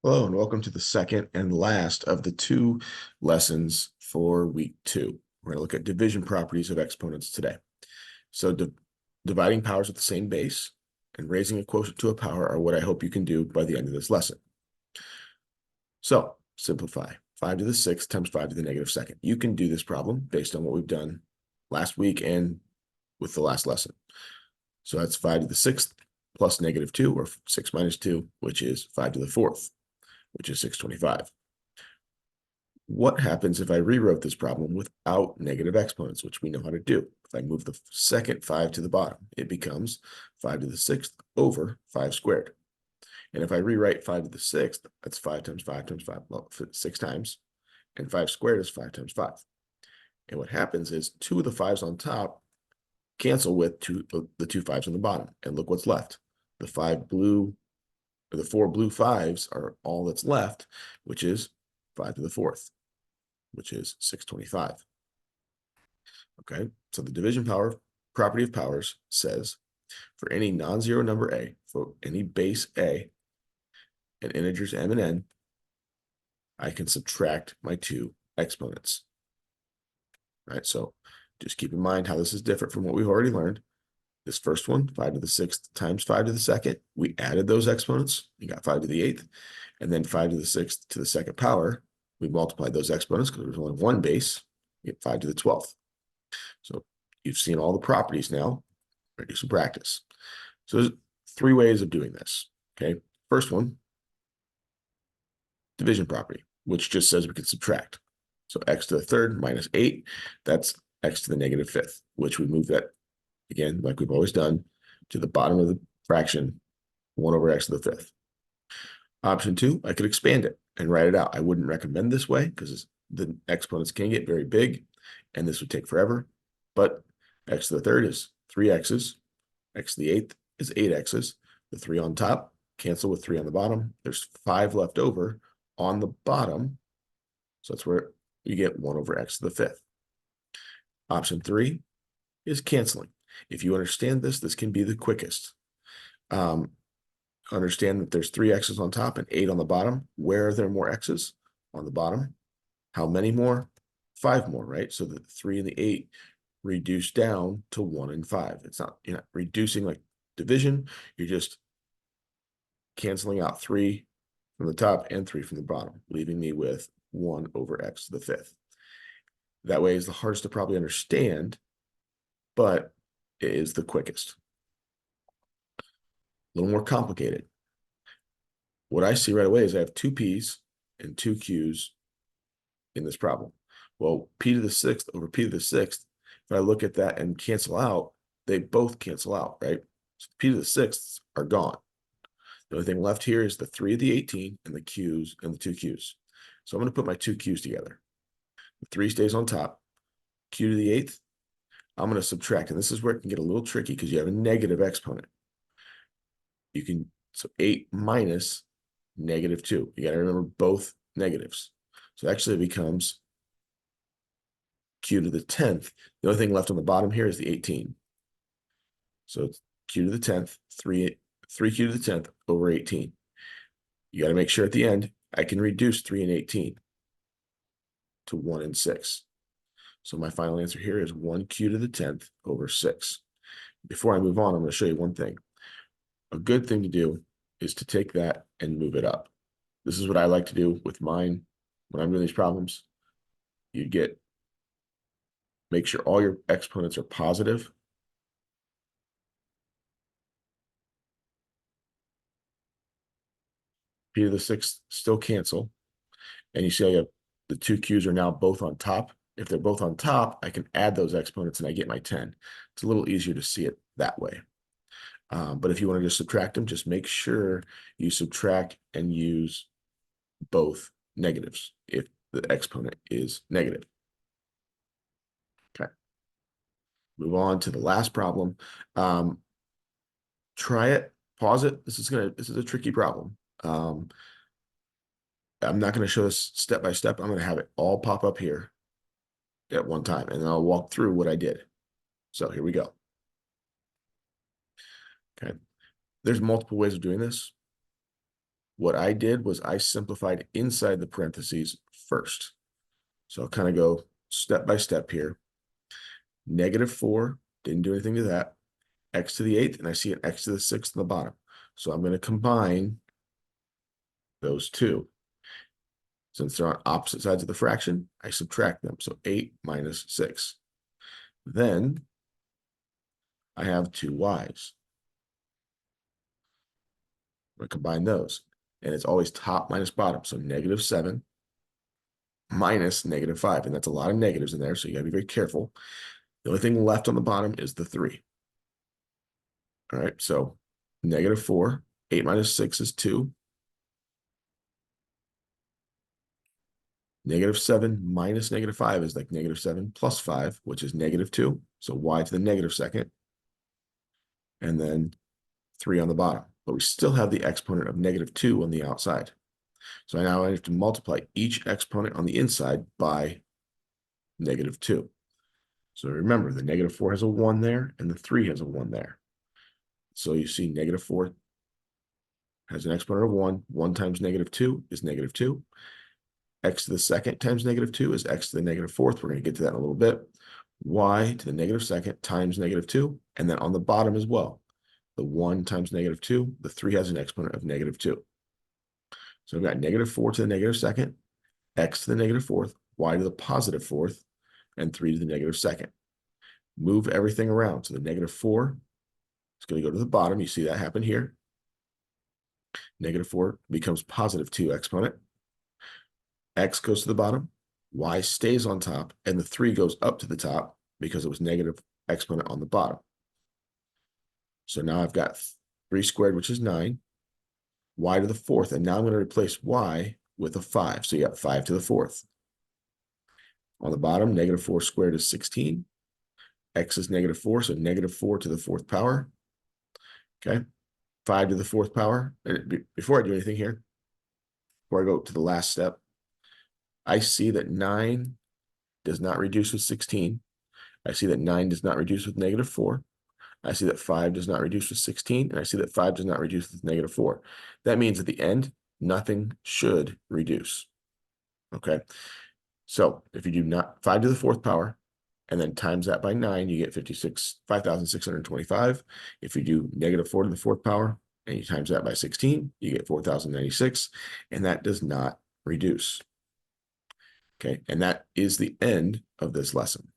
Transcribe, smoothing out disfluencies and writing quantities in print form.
Hello, and welcome to the second and last of the two lessons for week 2. We're going to look at division properties of exponents today. So dividing powers with the same base and raising a quotient to a power are what I hope you can do by the end of this lesson. So simplify. 5 to the 6th times 5 to the negative second. You can do this problem based on what we've done last week and with the last lesson. So that's 5 to the 6th plus negative 2, or 6 minus 2, which is 5 to the 4th. Which is 625. What happens if I rewrote this problem without negative exponents, which we know how to do? If I move the second 5 to the bottom, it becomes 5 to the 6th over 5 squared. And if I rewrite 5 to the 6th, that's 5 times 5 times 5, well, 6 times, and 5 squared is 5 times 5. And what happens is 2 of the 5s on top cancel with the 2 5s on the bottom, and look what's left. The 4 blue 5s are all that's left, which is 5 to the 4th, which is 625. Okay, so the division property of powers says for any non-zero number a, for any base a, and integers m and n, I can subtract my two exponents. All right, so just keep in mind how this is different from what we've already learned. This first one, 5 to the 6th times 5 to the 2nd, we added those exponents. We got 5 to the 8th, and then 5 to the 6th to the 2nd power. We multiplied those exponents because there's only one base. We get 5 to the 12th. So you've seen all the properties now. We're going to do some practice. So there's 3 ways of doing this. Okay, first one, division property, which just says we can subtract. So x to the 3rd minus 8, that's x to the negative 5th, which we move that, again, like we've always done, to the bottom of the fraction, 1 over x to the 5th. Option 2, I could expand it and write it out. I wouldn't recommend this way because the exponents can get very big, and this would take forever. But x to the 3rd is 3x's. X to the 8th is 8x's. The 3 on top cancel with 3 on the bottom. There's 5 left over on the bottom. So that's where you get 1 over x to the 5th. Option 3 is canceling. If you understand this, this can be the quickest. Understand that there's 3 x's on top and 8 on the bottom. Where are there more x's? On the bottom. How many more? 5 more, right? So the 3 and the 8 reduce down to 1 and 5. It's not, you're not reducing like division. You're just canceling out 3 from the top and 3 from the bottom, leaving me with 1 over x to the 5th. That way is the hardest to probably understand, but it is the quickest. A little more complicated. What I see right away is I have 2 p's and 2 q's in this problem. Well, p to the 6th over p to the 6th, if I look at that and cancel out, they both cancel out, right? So p to the 6ths are gone. The only thing left here is the 3 of the 18 and the q's and the 2 q's. So I'm going to put my 2 q's together. The 3 stays on top. Q to the 8th, I'm going to subtract. And this is where it can get a little tricky because you have a negative exponent. You can, so 8 minus negative 2. You got to remember both negatives. So actually it becomes q to the 10th. The only thing left on the bottom here is the 18. So it's q to the 10th, 3q to the 10th over 18. You got to make sure at the end, I can reduce 3 and 18 to 1 and 6. So my final answer here is 1q to the 10th over 6. Before I move on, I'm going to show you one thing. A good thing to do is to take that and move it up. This is what I like to do with mine when I'm doing these problems. You make sure all your exponents are positive. P to the 6th still cancel. And you see I have the 2 q's are now both on top. If they're both on top, I can add those exponents and I get my 10. It's a little easier to see it that way. But if you want to just subtract them, just make sure you subtract and use both negatives if the exponent is negative. Okay. Move on to the last problem. Try it, pause it. This is a tricky problem. I'm not going to show this step by step. I'm going to have it all pop up here at one time, and then I'll walk through what I did. So here we go. Okay. There's multiple ways of doing this. what I did was I simplified inside the parentheses first. So I'll kind of go step by step here. -4, didn't do anything to that. X to the 8th, and I see an X to the 6th on the bottom. So I'm going to combine those two. Since they're on opposite sides of the fraction, I subtract them. So 8 minus 6. Then I have two Y's. I'm going to combine those. And it's always top minus bottom. So -7 minus -5. And that's a lot of negatives in there, so you got to be very careful. The only thing left on the bottom is the 3. All right, so -4. 8 minus 6 is 2. -7 minus -5 is like -7 plus 5, which is -2. So y to the -2nd. And then 3 on the bottom. But we still have the exponent of -2 on the outside. So now I have to multiply each exponent on the inside by -2. So remember, the -4 has a 1 there, and the 3 has a 1 there. So you see -4 has an exponent of 1. 1 times -2 is -2. X to the 2nd times -2 is x to the -4th. We're going to get to that in a little bit. Y to the -2nd times -2. And then on the bottom as well, the 1 times -2, the 3 has an exponent of -2. So I've got -4 to the -2nd, x to the -4th, y to the +4th, and 3 to the -2nd. Move everything around. So the -4 is going to go to the bottom. You see that happen here. -4 becomes +2 exponent. X goes to the bottom, y stays on top, and the 3 goes up to the top because it was negative exponent on the bottom. So now I've got 3 squared, which is 9, y to the 4th, and now I'm going to replace y with a 5. So you got 5 to the 4th. On the bottom, -4 squared is 16. X is -4, so -4 to the 4th power. Okay, 5 to the 4th power. And before I do anything here, before I go to the last step, I see that 9 does not reduce with 16. I see that 9 does not reduce with -4. I see that 5 does not reduce with 16. And I see that 5 does not reduce with -4. That means at the end, nothing should reduce. Okay. So if you do not 5 to the 4th power and then times that by 9, you get 5,625. If you do -4 to the 4th power and you times that by 16, you get 4,096. And that does not reduce. Okay, and that is the end of this lesson.